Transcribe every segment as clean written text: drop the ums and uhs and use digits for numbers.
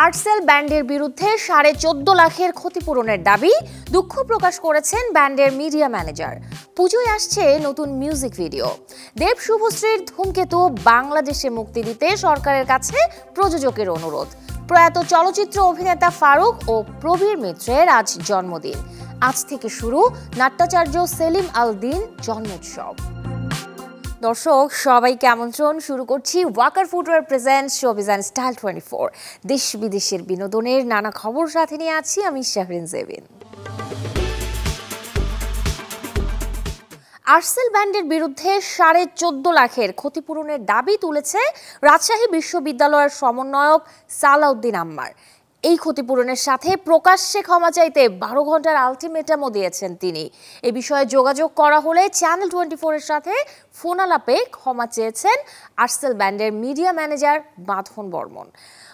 আর্টসেল ব্যান্ডের বিরুদ্ধে 14.5 লাখের ক্ষতিপূরণের দাবি, দুঃখ প্রকাশ করেছেন ব্যান্ডের মিডিয়া ম্যানেজার। পুজোয় আসছে নতুন মিউজিক ভিডিও। দেব শুভশ্রীর ধূমকেতু বাংলাদেশে মুক্তি দিতে সরকারের কাছে প্রযোজকের অনুরোধ। প্রয়াত চলচ্চিত্র অভিনেতা ফারুক ও প্রবীর মিত্রের আজ জন্মদিন। আজ থেকে শুরু নাট্যাচার্য সেলিম আল দীন জন্মোৎসব। দর্শক সবাইকে আমন্ত্রণ, শুরু করছি Walker footwear presents showbiz and style 24। দেশ বিদেশের বিনোদনের নানা খবর সাথে নিয়ে আছি আমি শাহরিন জেবিন। আর্টসেল ব্যান্ডের বিরুদ্ধে 14.5 লাখের ক্ষতিপূরণের দাবি তুলেছে রাজশাহী বিশ্ববিদ্যালয়ের সমন্বয়ক সালাউদ্দিন আম্মার। এই ক্ষতিপূরণের সাথে প্রকাশ্যে ক্ষমা চাইতে 12 ঘন্টার আলটিমেটামও দিয়েছেন তিনি। এ বিষয়ে যোগাযোগ করা হলে চ্যানেল 24 এর সাথে ফোন আলাপে ক্ষমা চেয়েছেন আর্টসেল ব্যান্ডের মিডিয়া ম্যানেজার বাঁধন বর্মন।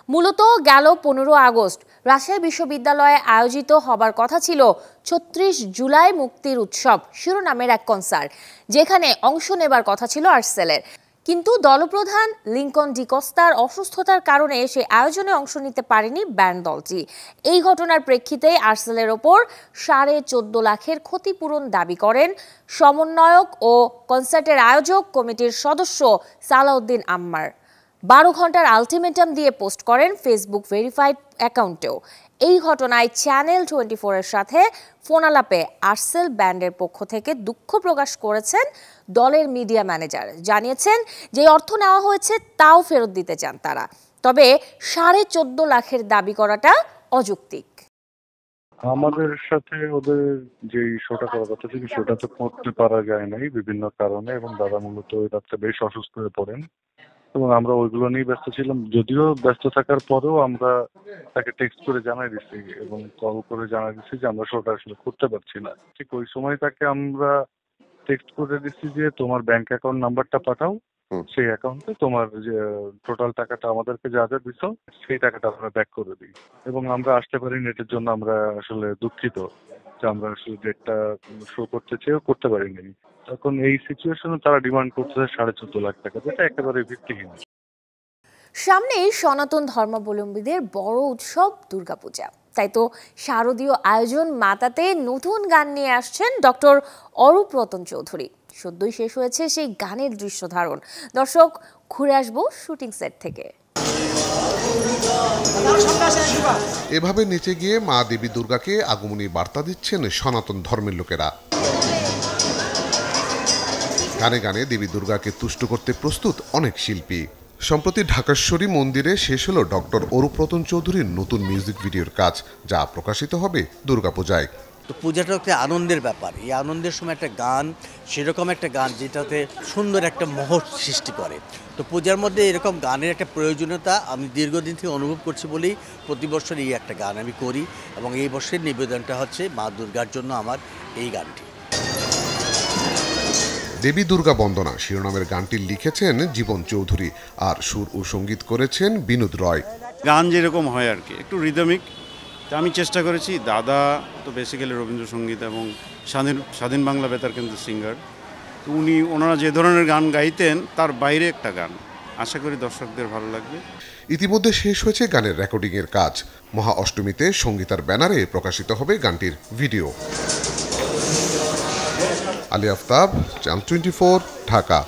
মূলত গেল 15 আগস্ট রাজশাহী বিশ্ববিদ্যালয়ে আয়োজিত হবার কথা ছিল 36 জুলাই মুক্তির উৎসব শিরোনামের এক কনসার্ট, যেখানে অংশ নেবার কথা ছিল আর্টসেলের। কিন্তু দলপ্রধান লিংকন ডিকস্তার অসুস্থতার কারণে সে আয়োজনে অংশ নিতে পারেনি ব্যান্ড দলটি। এই ঘটনার প্রেক্ষিতে আর্টসেলের ওপর 14.5 লাখের ক্ষতিপূরণ দাবি করেন সমন্বয়ক ও কনসার্টের আয়োজক কমিটির সদস্য সালাউদ্দিন আম্মার। 12 ঘন্টার আলটিমেটাম দিয়ে পোস্ট করেন ফেসবুক ভেরিফাইড অ্যাকাউন্টেও। এই ঘটনায় চ্যানেল 24 এর সাথে ফোন আলাপে আর্টসেল ব্যান্ডের পক্ষ থেকে দুঃখ প্রকাশ করেছেন দলের মিডিয়া ম্যানেজার। জানিয়েছেন যে অর্থ নেওয়া হয়েছে তাও ফেরত দিতে চান তারা, তবে 14.5 লাখের দাবি করাটা অযৌক্তিক। আমাদের সাথে ওদের যে শোটা করার কথা ছিল সেটা তো করতে পারা যায় নাই বিভিন্ন কারণে, এবং দাদা মূলত ওই রাত্রে বেশ অসুস্থ হয়ে পড়েন এবং আমরা ওইগুলো নিয়ে ব্যস্ত ছিলাম। যদিও ব্যস্ত থাকার পরেও আমরা তাকে টেক্সট করে জানাই দিচ্ছি এবং কল করে জানাই দিচ্ছি যে আমরা শোটা আসলে করতে পারছি না। ঠিক ওই সময় তাকে আমরা টেক্সট করে দিচ্ছি যে তোমার ব্যাংক অ্যাকাউন্ট নাম্বারটা পাঠাও, সেই অ্যাকাউন্টে তোমার যে টোটাল টাকাটা আমাদেরকে যা যা দিচ্ছ সেই টাকাটা আমরা ব্যাক করে দিই। এবং আমরা আসতে পারি নেটের জন্য আমরা আসলে দুঃখিত যে আমরা আসলে ডেটটা শো করতে চেয়েও করতে পারিনি। তখন এই সিচুয়েশনে তারা ডিমান্ড করতেছে 14.5 লাখ টাকা, যেটা একেবারে ভিত্তিহীন। সামনেই সনাতন ধর্মাবলম্বীদের বড় উৎসব দুর্গাপূজা, তাই তো শারদীয় আয়োজন মাতাতে নতুন গান নিয়ে আসছেন ডক্টর অরূপ রতন চৌধুরী। সদ্যই শেষ হয়েছে সেই গানের দৃশ্য ধারণ। দর্শক, ঘুরে আসবো শুটিং সেট থেকে। এভাবে নেচে গিয়ে মা দেবী দুর্গাকে আগমনী বার্তা দিচ্ছেন সনাতন ধর্মের লোকেরা। গানে গানে দেবী দুর্গাকে তুষ্ট করতে প্রস্তুত অনেক শিল্পী। সম্প্রতি ঢাকেশ্বরী মন্দিরে শেষ হলো ডক্টর অরূপ রতন চৌধুরীর নতুন মিউজিক ভিডিওর কাজ, যা প্রকাশিত হবে দুর্গাপূজায়। তো পূজাটা একটা আনন্দের ব্যাপার। এই আনন্দের সময় একটা গান, সেরকম একটা গান যেটাতে সুন্দর একটা মোহর সৃষ্টি করে। তো পূজার মধ্যে এরকম গানের একটা প্রয়োজনীয়তা আমি দীর্ঘদিন থেকে অনুভব করছি বলেই প্রতি বছর এই একটা গান আমি করি, এবং এই বছরের নিবেদনটা হচ্ছে মা দুর্গার জন্য আমার এই গানটি। দেবী দুর্গা বন্দনা শিরোনামের গানটি লিখেছেন জীবন চৌধুরী, আর সুর ও সঙ্গীত করেছেন বিনোদ রয়। গান যেরকম হয় আর কি, একটু রিদমিক। আমি চেষ্টা করেছি, দাদা তো বেসিক্যালি রবীন্দ্রসঙ্গীত এবং স্বাধীন বাংলা বেতার কেন্দ্র সিঙ্গার, তো ওনারা যে ধরনের গান গাইতেন তার বাইরে একটা গান। আশা করি দর্শকদের ভালো লাগবে। ইতিমধ্যে শেষ হয়েছে গানের রেকর্ডিংয়ের কাজ। মহা অষ্টমীতে সঙ্গীতার ব্যানারে প্রকাশিত হবে গানটির ভিডিও। আলী আফতাব, চ্যানেল 24, ঢাকা।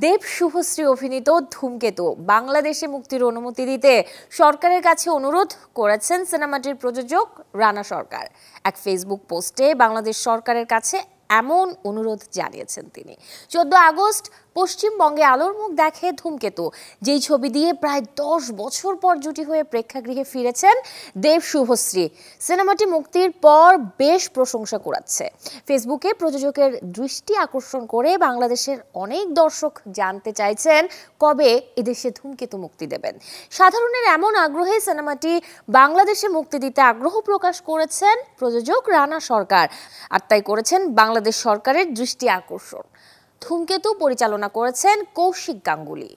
দেব শুভশ্রী অভিনীত ধূমকেতু বাংলাদেশে মুক্তির অনুমতি দিতে সরকারের কাছে অনুরোধ করেছেন সিনেমাটির প্রযোজক রানা সরকার। এক ফেসবুক পোস্টে বাংলাদেশ সরকারের কাছে এমন অনুরোধ জানিয়েছেন তিনি। 14 আগস্ট পশ্চিমবঙ্গে আলোর মুখ দেখে ধূমকেতু, যেই ছবি দিয়ে প্রায় 10 বছর পর জুটি হয়ে প্রেক্ষাগৃহে ফিরেছেন দেব শুভশ্রী। সিনেমাটি মুক্তির পর বেশ প্রশংসা কুড়াচ্ছে। ফেসবুকে প্রযোজকের দৃষ্টি আকর্ষণ করে বাংলাদেশের অনেক দর্শক জানতে চাইছেন কবে এদেশে ধূমকেতু মুক্তি দেবেন। সাধারণের এমন আগ্রহে সিনেমাটি বাংলাদেশে মুক্তি দিতে আগ্রহ প্রকাশ করেছেন প্রযোজক রানা সরকার, আর তাই করেছেন বাংলাদেশ সরকারের দৃষ্টি আকর্ষণ। ধূমকেতু পরিচালনা করেছেন কৌশিক গাঙ্গুলি।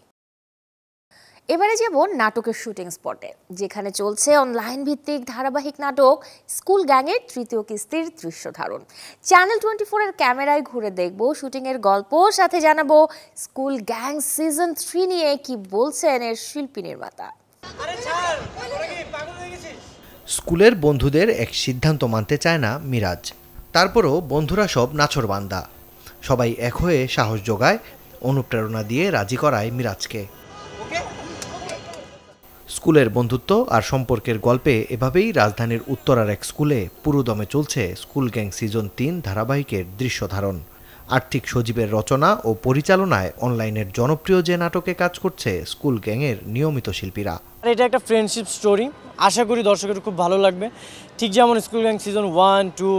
এবারে যাব নাটকের শুটিং স্পটে, যেখানে চলছে অনলাইন ভিত্তিক ধারাবাহিক নাটক স্কুল গ্যাংয়ের তৃতীয় কিস্তির দৃশ্য ধারণ। চ্যানেল 24 এর ক্যামেরায় ঘুরে দেখব শুটিং এর গল্প, সাথে জানাবো স্কুল গ্যাং সিজন 3 নিয়ে কি বলছেন এর শিল্পী নির্মাতা। স্কুলের বন্ধুদের এক সিদ্ধান্ত মানতে চায় না মিরাজ, তারপরও বন্ধুরা সব নাছোড়বান্দা। সবাই এক হয়ে সাহস যোগায়, অনুপ্রেরণা দিয়ে রাজি করায় মিরাজকে। স্কুলের বন্ধুত্ব আর সম্পর্কের গল্পে এভাবেই রাজধানীর উত্তরার এক স্কুলে পুরোদমে চলছে স্কুল গ্যাং সিজন 3 ধারাবাহিকের দৃশ্য ধারণ। আর্থিক সজীবের রচনা ও পরিচালনায় অনলাইনের জনপ্রিয় যে নাটকে কাজ করছে স্কুল গ্যাংয়ের নিয়মিত শিল্পীরা। এটা একটা ফ্রেন্ডশিপ স্টোরি, আশা করি দর্শকের খুব ভালো লাগবে। ঠিক যেমন স্কুল গ্যাং সিজন 1, 2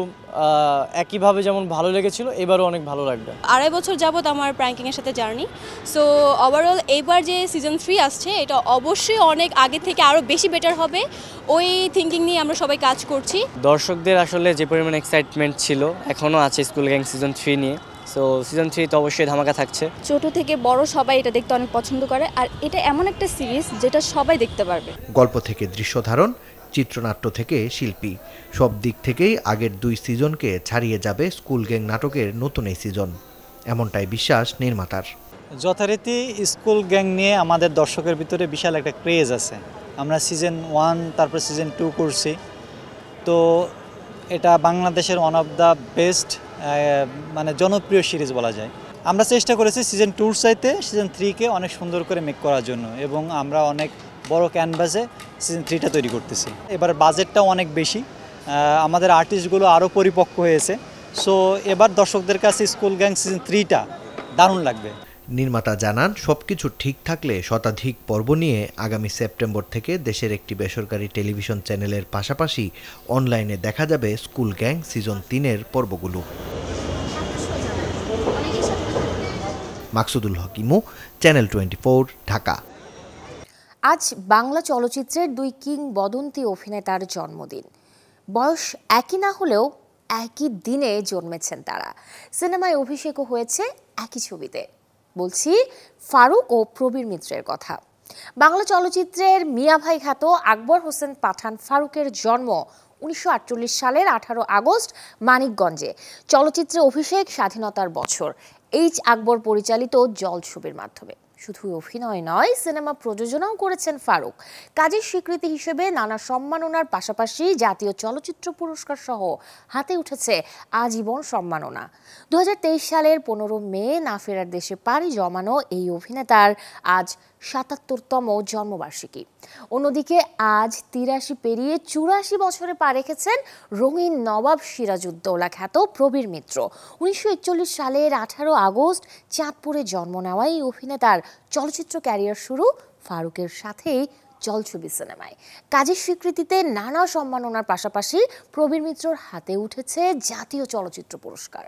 একইভাবে যেমন ভালো লেগেছিল, এবারও অনেক ভালো লাগবে। 2.5 বছর যাবত আমার প্র্যাঙ্কিংয়ের সাথে জার্নি। সো ওভারঅল এইবার যে সিজন 3 আসছে এটা অবশ্যই অনেক আগে থেকে আরও বেশি বেটার হবে, ওই থিঙ্কিং নিয়ে আমরা সবাই কাজ করছি। দর্শকদের আসলে যে পরিমাণ এক্সাইটমেন্ট ছিল এখনও আছে স্কুল গ্যাং সিজন 3 নিয়ে। সো সিজন 3 তো অবশ্যই ধামাকা থাকছে। ছোট থেকে বড় সবাই এটা দেখতে অনেক পছন্দ করে, আর এটা এমন একটা সিরিজ যেটা সবাই দেখতে পারবে। গল্প থেকে দৃশ্য ধারণ, চিত্রনাট্য থেকে শিল্পী, সব দিক থেকেই আগের 2 সিজনকে ছাড়িয়ে যাবে স্কুল গ্যাং নাটকের নতুন এই সিজন, এমনটাই বিশ্বাস নির্মাতার। যথারীতি স্কুল গ্যাং নিয়ে আমাদের দর্শকের ভিতরে বিশাল একটা ক্রেজ আছে। আমরা সিজন 1 তারপর সিজন 2 করছি, তো এটা বাংলাদেশের ওয়ান অফ দ্য বেস্ট মানে জনপ্রিয় সিরিজ বলা যায়। আমরা চেষ্টা করেছি সিজন 2 চাইতে সিজন 3কে অনেক সুন্দর করে মেক করার জন্য, এবং আমরা অনেক বড় ক্যানভাসে সিজন 3টা তৈরি করতেছি। এবার বাজেটটাও অনেক বেশি, আমাদের আর্টিস্টগুলো আরও পরিপক্ক হয়েছে। সো এবার দর্শকদের কাছে স্কুল গ্যাং সিজন 3টা দারুণ লাগবে। নির্মাতা জানান, সবকিছু ঠিক থাকলে শতাধিক পর্ব নিয়ে আগামী সেপ্টেম্বর থেকে দেশের একটি বেসরকারি টেলিভিশন চ্যানেলের পাশাপাশি অনলাইনে দেখা যাবে স্কুল গ্যাং সিজন 3-এর পর্বগুলো। মাকসুদুল হক ইমু, চ্যানেল 24, ঢাকা। আজ বাংলা চলচ্চিত্রের 2 কিংবদন্তি অভিনেতার জন্মদিন। বয়স একই না হলেও একই দিনে জন্মেছেন তারা। সিনেমায় অভিষেকও হয়েছে একই ছবিতে। বলছি ফারুক ও প্রবীর মিত্রের কথা। বাংলা চলচ্চিত্রের মিয়া ভাই খ্যাত আকবর হোসেন পাঠান ফারুকের জন্ম 1948 সালের 18 আগস্ট মানিকগঞ্জে। চলচ্চিত্রে অভিষেক স্বাধীনতার বছর। এইচ আকবর পরিচালিত জল ছবির মাধ্যমে। শুধু অভিনয় নয়, সিনেমা প্রযোজনাও করেছেন ফারুক। কাজের স্বীকৃতি হিসেবে নানা সম্মাননার পাশাপাশি জাতীয় চলচ্চিত্র পুরস্কার সহ হাতে উঠেছে আজীবন সম্মাননা। 2023 সালের 15 মে না ফেরার দেশে পাড়ি জমানো এই অভিনেতার আজ 77তম জন্মবার্ষিকী। অন্যদিকে আজ 83 পেরিয়ে 84 বছরে পা রেখেছেন রঙিন নবাব সিরাজউদ্দৌলা খ্যাত প্রবীর মিত্র। 1941 সালের 18 আগস্ট চাঁদপুরে জন্ম নেওয়া এই অভিনেতার চলচ্চিত্র ক্যারিয়ার শুরু ফারুকের সাথেই জলছবি সিনেমায়। কাজের স্বীকৃতিতে নানা সম্মাননার পাশাপাশি প্রবীর মিত্রর হাতে উঠেছে জাতীয় চলচ্চিত্র পুরস্কার।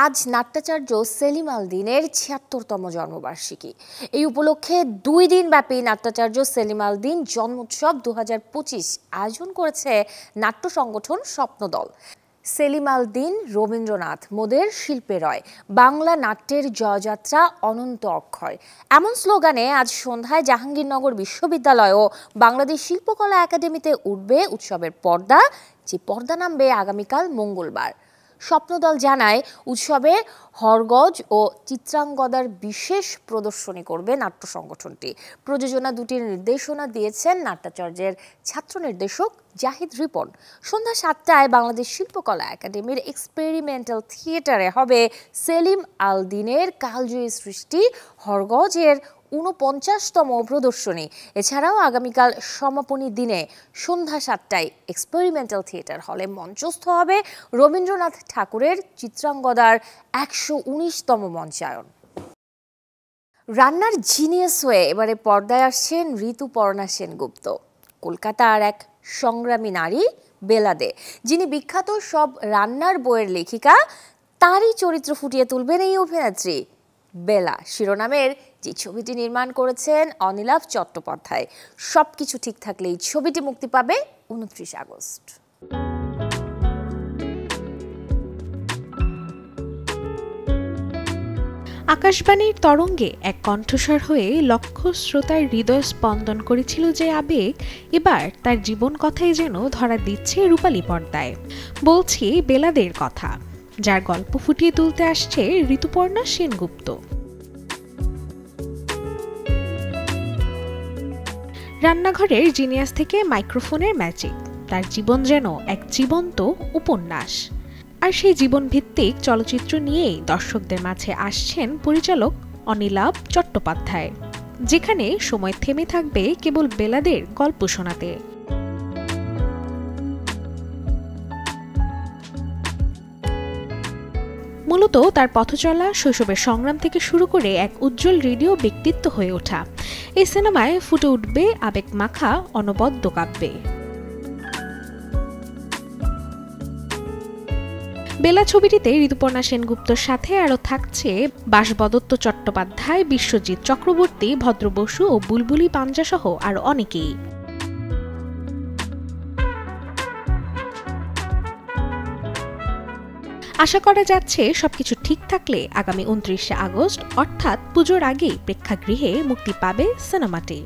আজ নাট্যাচার্য সেলিম আল দীনের 76তম জন্মবার্ষিকী। এই উপলক্ষে 2 দিন ব্যাপী নাট্যাচার্য সেলিম আল দীন জন্মোৎসব 2025 আয়োজন করেছে নাট্য সংগঠন স্বপ্নদল। সেলিম আল দীন রবীন্দ্রনাথ মোদের শিল্পে রয়, বাংলা নাট্যের জয়যাত্রা অনন্ত অক্ষয়, এমন স্লোগানে আজ সন্ধ্যায় জাহাঙ্গীরনগর বিশ্ববিদ্যালয় ও বাংলাদেশ শিল্পকলা একাডেমিতে উঠবে উৎসবের পর্দা, যে পর্দা নামবে আগামীকাল মঙ্গলবার। স্বপ্নদল জানায়, উৎসবে হরগজ ও চিত্রাঙ্গদার বিশেষ প্রদর্শনী করবে নাট্য সংগঠনটি। প্রযোজনা দুটির নির্দেশনা দিয়েছেন নাট্যাচার্যের ছাত্র নির্দেশক জাহিদ রিপন। সন্ধ্যা 7টায় বাংলাদেশ শিল্পকলা একাডেমির এক্সপেরিমেন্টাল থিয়েটারে হবে সেলিম আল দীনের কালজয়ী সৃষ্টি হরগজের 49তম প্রদর্শনী। এছাড়াও আগামীকাল সমাপনী দিনে সন্ধ্যা 7টায় এক্সপেরিমেন্টাল থিয়েটার হলে মঞ্চস্থ হবে রবীন্দ্রনাথ ঠাকুরের চিত্রাঙ্গদার 119তম মঞ্চায়ন। রান্নার জিনিয়াস হয়ে এবারে পর্দায় আসছেন ঋতুপর্ণা সেনগুপ্ত। কলকাতার এক সংগ্রামী নারী বেলা দে, যিনি বিখ্যাত সব রান্নার বইয়ের লেখিকা, তারই চরিত্র ফুটিয়ে তুলবেন এই অভিনেত্রী। বেলা শিরোনামের যে ছবিটি নির্মাণ করেছেন অনিলাভ চট্টোপাধ্যায়। সবকিছু ঠিক থাকলে এই ছবিটি মুক্তি পাবে 29 আগস্ট। আকাশবাণীর তরঙ্গে এক কণ্ঠস্বর হয়ে লক্ষ শ্রোতার হৃদয় স্পন্দন করেছিল যে আবেগ, এবার তার জীবন কথাই যেন ধরা দিচ্ছে রূপালী পর্দায়। বলছি বেলাদের কথা, যার গল্প ফুটিয়ে তুলতে আসছে ঋতুপর্ণা সেনগুপ্ত। রান্নাঘরের জিনিয়াস থেকে মাইক্রোফোনের ম্যাজিক, তার জীবন যেন এক জীবন্ত উপন্যাস। আর সেই জীবনভিত্তিক চলচ্চিত্র নিয়েই দর্শকদের মাঝে আসছেন পরিচালক অনিলাভ চট্টোপাধ্যায়, যেখানে সময় থেমে থাকবে কেবল বেলাদের গল্প শোনাতে। মূলত তার পথচলা শৈশবের সংগ্রাম থেকে শুরু করে এক উজ্জ্বল রেডিও ব্যক্তিত্ব হয়ে ওঠা। এই সিনেমায় ফুটে উঠবে আবেগ মাখা অনবদ্য কাব্যে। বেলা ছবিটিতে ঋতুপর্ণা সেনগুপ্তর সাথে আরও থাকছে বাসবদত্ত চট্টোপাধ্যায়, বিশ্বজিৎ চক্রবর্তী, ভদ্র বসু ও বুলবুলি পাঞ্জা সহ আরও অনেকেই। আশা করা যাচ্ছে সবকিছু ঠিক থাকলে আগামী 29শে আগস্ট অর্থাৎ পুজোর আগেই প্রেক্ষাগৃহে মুক্তি পাবে সিনেমাটি।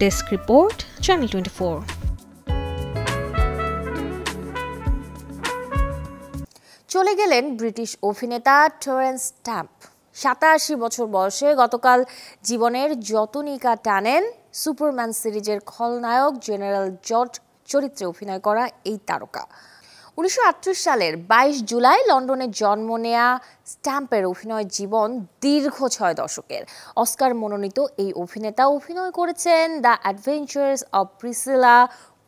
Desk report, channel 24। চলে গেলেন ব্রিটিশ অভিনেতা টেরেন্স স্ট্যাম্প। 87 বছর বয়সে গতকাল জীবনের যতনিকা টানেন সুপারম্যান সিরিজের খলনায়ক জেনারেল জর্জ চরিত্রে অভিনয় করা এই তারকা। 1938 সালের 22 জুলাই লন্ডনে জন্ম নেয়া স্ট্যাম্পের অভিনয় জীবন দীর্ঘ 6 দশকের। অস্কার মনোনীত এই অভিনেতা অভিনয় করেছেন the adventures of Priscilla,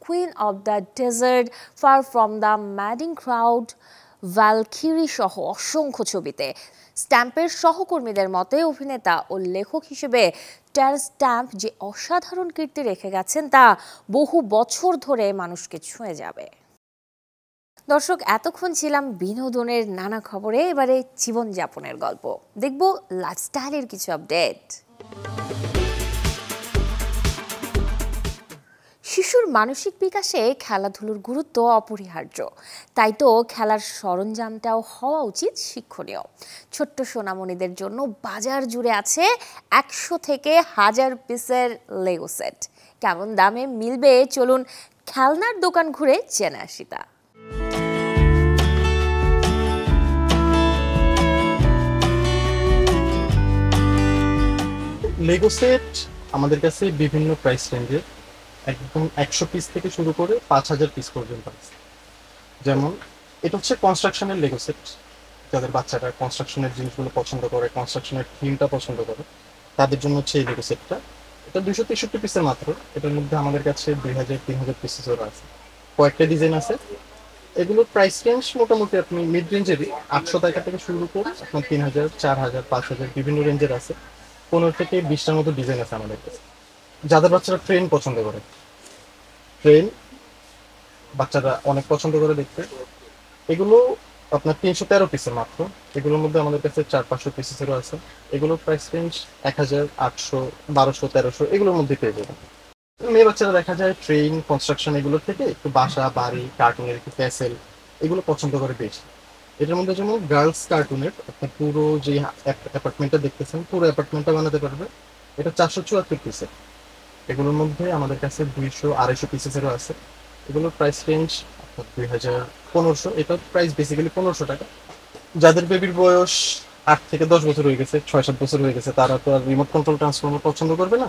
queen of the desert, far from the madding crowd, Valkyrie সহ অসংখ্য ছবিতে। স্ট্যাম্পের সহকর্মীদের মতে অভিনেতা ও লেখক হিসেবে টেরেন্স স্ট্যাম্প যে অসাধারণ কীর্তি রেখে গেছেন তা বহু বছর ধরে মানুষকে ছুঁয়ে যাবে। দর্শক, এতক্ষণ ছিলাম বিনোদনের নানা খবরে, এবারে জীবনযাপনের গল্প দেখব, লাইফস্টাইলের কিছু আপডেট। শিশুর মানসিক বিকাশে খেলাধুলোর গুরুত্ব অপরিহার্য, তাই তো খেলার সরঞ্জামটাও হওয়া উচিত শিক্ষণীয়। ছোট্ট সোনামণিদের জন্য বাজার জুড়ে আছে 100 থেকে 1000 পিসের লেগো সেট। কেমন দামে মিলবে চলুন খেলনার দোকান ঘুরে জেনে আসি তা। লেগো সেট আমাদের কাছে বিভিন্ন প্রাইস রেঞ্জের, একদম 100 পিস থেকে শুরু করে 5000 পিস পর্যন্ত আছে। যেমন এটা হচ্ছে কনস্ট্রাকশনের লেগো সেট, যাদের বাচ্চারা কনস্ট্রাকশনের জিনিসগুলো পছন্দ করে, কনস্ট্রাকশনের থিমটা পছন্দ করে, তাদের জন্য হচ্ছে এই লেগো সেটটা। এটা 263 পিসের মাত্র। এটার মধ্যে আমাদের কাছে 2000-3000 পিসেসও আছে, কয়েকটা ডিজাইন আছে। এগুলোর প্রাইস রেঞ্জ মোটামুটি আপনি মিড রেঞ্জেরই 800 টাকা থেকে শুরু করে আপনার 3000, 4000, 5000 বিভিন্ন রেঞ্জের আছে। 15 থেকে 20টার মতো ডিজাইন আছে আমাদের কাছে। যাদের বাচ্চারা ট্রেন পছন্দ করে, ট্রেন বাচ্চারা অনেক পছন্দ করে দেখতে, এগুলো আপনার 313 পিসের মাত্র। এগুলোর মধ্যে আমাদের কাছে 400-500 পিসেরও আছে। এগুলোর প্রাইস রেঞ্জ 1000, 800, 1200, 1300 এগুলোর মধ্যে পেয়ে যাবেন। মেয়ে বাচ্চারা দেখা যায় ট্রেন, কনস্ট্রাকশন এগুলোর থেকে একটু বাসা, বাড়ি, কার্টুনের একটু প্যাসেল এগুলো পছন্দ করে বেশি। এটার মধ্যে যেমন গার্লস কার্টুনের আপনার পুরো যে অ্যাপার্টমেন্টটা দেখতেছেন, পুরো অ্যাপার্টমেন্টটা বানাতে পারবে। এটা 474 পিসের। এগুলোর মধ্যে আমাদের কাছে 200-250 পিসেসেরও আছে। এগুলোর প্রাইস রেঞ্জ আপনার 2000-1500। এটার প্রাইস বেসিক্যালি 1500 টাকা। যাদের বেবির বয়স 8 থেকে 10 বছর হয়ে গেছে, 6-7 বছর হয়ে গেছে, তারা তো আর রিমোট কন্ট্রোল ট্রান্সফর্মার পছন্দ করবে না,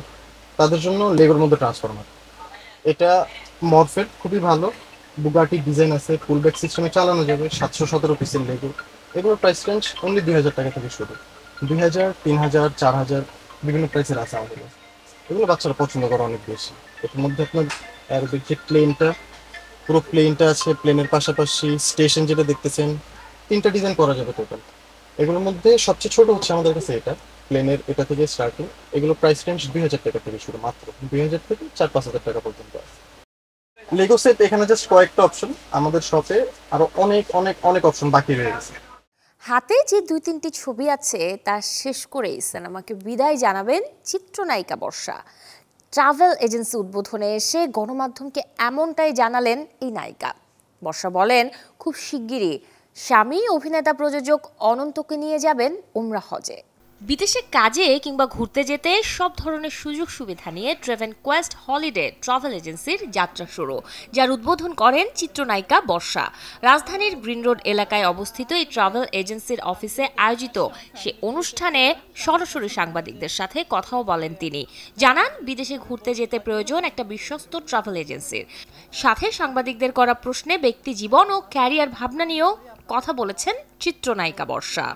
তাদের জন্য লেগোর মধ্যে ট্রান্সফর্মার। এটা মরফের খুবই ভালো, বুগাটি ডিজাইন আছে, পুলব্যাক সিস্টেমে চালানো যাবে। 717 পিসের লেগো। এগুলোর প্রাইস রেঞ্জ অনলি 2000 টাকা থেকে শুরু। 2000, 3000, 4000 বিভিন্ন প্রাইসের আছে আমাদের কাছে। এগুলো বাচ্চারা পছন্দ করে অনেক বেশি। এটার মধ্যে আপনার অ্যারোবিক যে প্লেনটা, পুরো প্লেনটা আছে, প্লেনের পাশাপাশি স্টেশন যেটা দেখতেছেন, 3টা ডিজাইন করা যাবে টোটাল। এগুলোর মধ্যে সবচেয়ে ছোট হচ্ছে আমাদের কাছে এটা, প্লেনের এটা থেকে স্টার্টিং। এগুলো প্রাইস রেঞ্জ 2000 টাকা থেকে শুরু, মাত্র 2000 থেকে 4-5 টাকা পর্যন্ত আছে। লেগো সেট এখানে জাস্ট কয়েকটা অপশন, আমাদের শপে আরো অনেক অনেক অনেক অপশন বাকি রয়ে গেছে। হাতে যে 2-3টি ছবি আছে তা শেষ করেই সিনেমাকে বিদায় জানাবেন চিত্রনায়িকা বর্ষা। ট্রাভেল এজেন্সি উদ্বোধনে এসে গণমাধ্যমকে এমনটাই জানালেন এই নায়িকা। বর্ষা বলেন, খুব শিগগিরই স্বামী অভিনেতা প্রযোজক অনন্তকে নিয়ে যাবেন উমরা হজে। বিদেশে কাজে কিংবা ঘুরতে যেতে সব ধরনের সুযোগ সুবিধা নিয়ে ট্রেভেন কোয়েস্ট হলিডে ট্রাভেল এজেন্সির যাত্রা শুরু, যার উদ্বোধন করেন চিত্রনায়িকা বর্ষা। রাজধানীর গ্রিন রোড এলাকায় অবস্থিত এই ট্রাভেল এজেন্সির অফিসে আয়োজিত সে অনুষ্ঠানে সরাসরি সাংবাদিকদের সাথে কথাও বলেন তিনি। জানান, বিদেশে ঘুরতে যেতে প্রয়োজন একটা বিশ্বস্ত ট্রাভেল এজেন্সির। সাথে সাংবাদিকদের করা প্রশ্নে ব্যক্তি জীবন ও ক্যারিয়ার ভাবনা নিয়েও কথা বলেছেন চিত্রনায়িকা বর্ষা।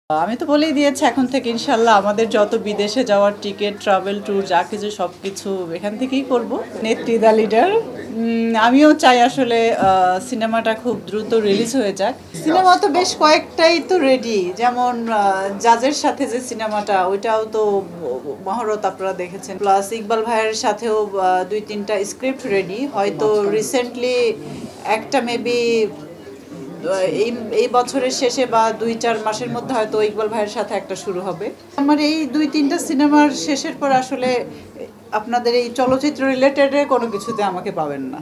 আমি তো বলেই দিয়েছি, এখন থেকে ইনশাল্লাহ আমাদের যত বিদেশে যাওয়ার টিকিট, ট্রাভেল ট্যুর যা কিছু সব কিছু এখান থেকেই করব। নেত্রী দ্য লিডার, আমিও চাই আসলে সিনেমাটা খুব দ্রুত রিলিজ হয়ে যাক। সিনেমা তো বেশ কয়েকটাই তো রেডি, যেমন জাজের সাথে যে সিনেমাটা, ওইটাও তো মহরত আপনারা দেখেছেন। প্লাস ইকবাল ভাইয়ের সাথেও 2-3টা স্ক্রিপ্ট রেডি। হয়তো রিসেন্টলি একটা মেবি এই বছরের শেষে বা 2-4 মাসের মধ্যে হয়তো ইকবাল ভাইয়ের সাথে একটা শুরু হবে। আমার এই 2-3টা সিনেমার শেষের পর আসলে আপনাদের এই চলচ্চিত্র রিলেটেড কোনো কিছুতে আমাকে পাবেন না।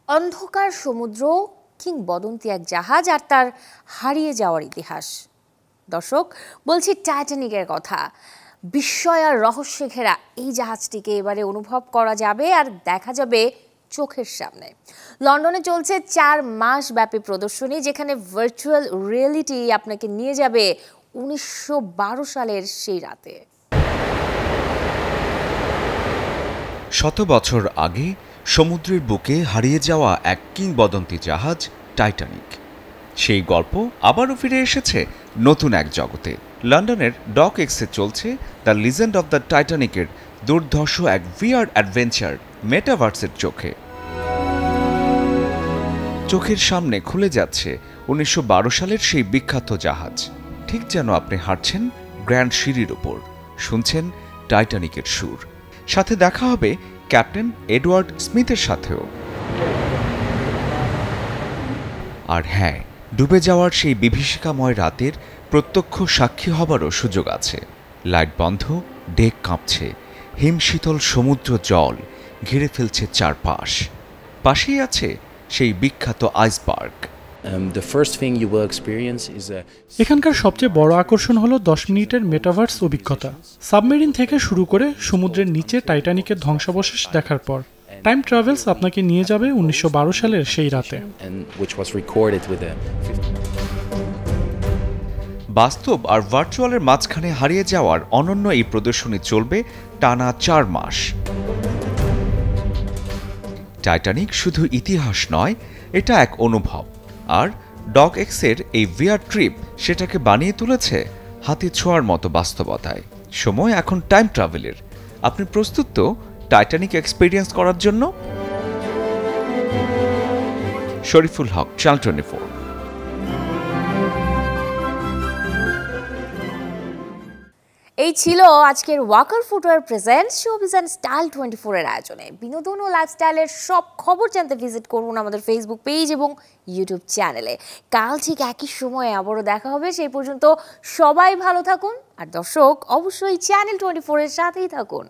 অন্ধকার সমুদ্র, কিংবদন্তি এক জাহাজ আর তার হারিয়ে যাওয়ার ইতিহাস। দর্শক, বলছি টাইটানিকের কথা। বিস্ময় আর রহস্যে ঘেরা এই জাহাজটিকে এবারে অনুভব করা যাবে আর দেখা যাবে চোখের সামনে। লন্ডনে চলছে 4 মাস ব্যাপী প্রদর্শনী, যেখানে ভার্চুয়াল রিয়েলিটি আপনাকে নিয়ে যাবে 1912 সালের সেই রাতে। 100 বছর আগে সমুদ্রের বুকে হারিয়ে যাওয়া এক কিংবদন্তি জাহাজ টাইটানিক। সেই গল্প আবারও ফিরে এসেছে নতুন এক জগতে। লন্ডনের ডক এক্সে চলছে দ্য লিজেন্ড অব দ্য টাইটানিকের দুর্ধর্ষ এক ভিআর অ্যাডভেঞ্চার মেটাভার্সের চোখের সামনে খুলে যাচ্ছে 1912 সালের সেই বিখ্যাত জাহাজ। ঠিক যেন আপনি হাঁটছেন গ্র্যান্ড সিঁড়ির ওপর, শুনছেন টাইটানিকের সুর। সাথে দেখা হবে ক্যাপ্টেন এডওয়ার্ড স্মিথের সাথেও। আর হ্যাঁ, ডুবে যাওয়ার সেই বিভীষিকাময় রাতের প্রত্যক্ষ সাক্ষী হবারও সুযোগ আছে। লাইট বন্ধ, ডেক কাঁপছে, হিমশীতল সমুদ্র জল ঘিরে ফেলছে চারপাশ। পাশেই আছে সেই বিখ্যাত আইসবার্গ। এখানকার সবচেয়ে বড় আকর্ষণ হলো 10 মিনিটের মেটাভার্স অভিজ্ঞতা। সাবমেরিন থেকে শুরু করে সমুদ্রের নিচে টাইটানিকের ধ্বংসাবশেষ দেখার পর টাইম ট্রাভেলস আপনাকে নিয়ে যাবে 1912 সালের সেই রাতে। বাস্তব আর ভার্চুয়ালের মাঝখানে হারিয়ে যাওয়ার অনন্য এই প্রদর্শনী চলবে টানা 4 মাস। টাইটানিক শুধু ইতিহাস নয়, এটা এক অনুভব। আর ডক এক্সের এই ভিআর ট্রিপ সেটাকে বানিয়ে তুলেছে হাতে ছোঁয়ার মতো বাস্তবতায়। সময় এখন টাইম ট্রাভেলের। আপনি প্রস্তুত তো টাইটানিক এক্সপেরিয়েন্স করার জন্য? শরীফুল হক, চ্যানেল 24। এই ছিল আজকের Walker footwear presents showbiz and style 24 এর আয়োজনে। বিনোদন ও লাইফস্টাইলের সব খবর জানতে ভিজিট করুন আমাদের ফেসবুক পেজ এবং ইউটিউব চ্যানেলে। কাল ঠিক একই সময়ে আবারও দেখা হবে। সেই পর্যন্ত সবাই ভালো থাকুন। আর দর্শক, অবশ্যই চ্যানেল 24 এর সাথেই থাকুন।